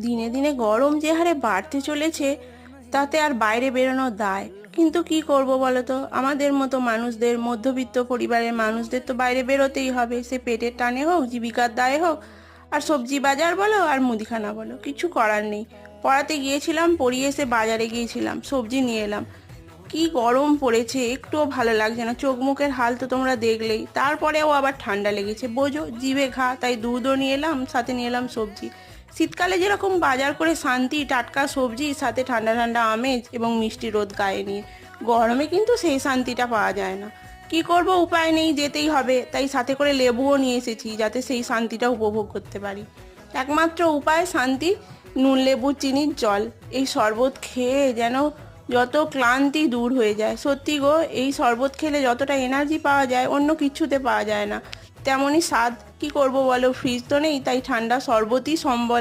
দিনে দিনে গরম যে হারে বাড়তে চলেছে, তাতে আর বাইরে বেরোনোর দায়। কিন্তু কি করব বলো তো, আমাদের মতো মানুষদের, মধ্যবিত্ত পরিবারের মানুষদের তো বাইরে বেরোতেই হবে, সে পেটের টানে হোক, জীবিকার দায়ে হোক। আর সবজি বাজার বলো আর মুদিখানা বলো, কিছু করার নেই। পড়াতে গিয়েছিলাম, পড়িয়ে এসে বাজারে গিয়েছিলাম, সবজি নিয়ে এলাম। কি গরম পড়েছে, একটুও ভালো লাগছে না। চোখ মুখের হাল তো তোমরা দেখলেই। তারপরেও আবার ঠান্ডা লেগেছে, বোঝো, জিভে ঘা। তাই দুধও নিয়ে এলাম, সাথে নিয়ে এলাম সবজি। শীতকালে যেরকম বাজার করে শান্তি, টাটকা সবজি, সাথে ঠান্ডা ঠান্ডা আমেজ এবং মিষ্টি রোদ গায়ে নিয়ে, গরমে কিন্তু সেই শান্তিটা পাওয়া যায় না। কি করব, উপায় নেই, যেতেই হবে। তাই সাথে করে লেবুও নিয়ে এসেছি, যাতে সেই শান্তিটা উপভোগ করতে পারি। একমাত্র উপায় শান্তি, নুন লেবু চিনির জল। এই শরবত খেয়ে যেন যত ক্লান্তি দূর হয়ে যায়। সত্যি গো, এই শরবত খেলে যতটা এনার্জি পাওয়া যায় অন্য কিছুতে পাওয়া যায় না, তেমনই স্বাদ। কি করব বলো, ফ্রিজ তো নেই, তাই ঠান্ডা শরবতই সম্বল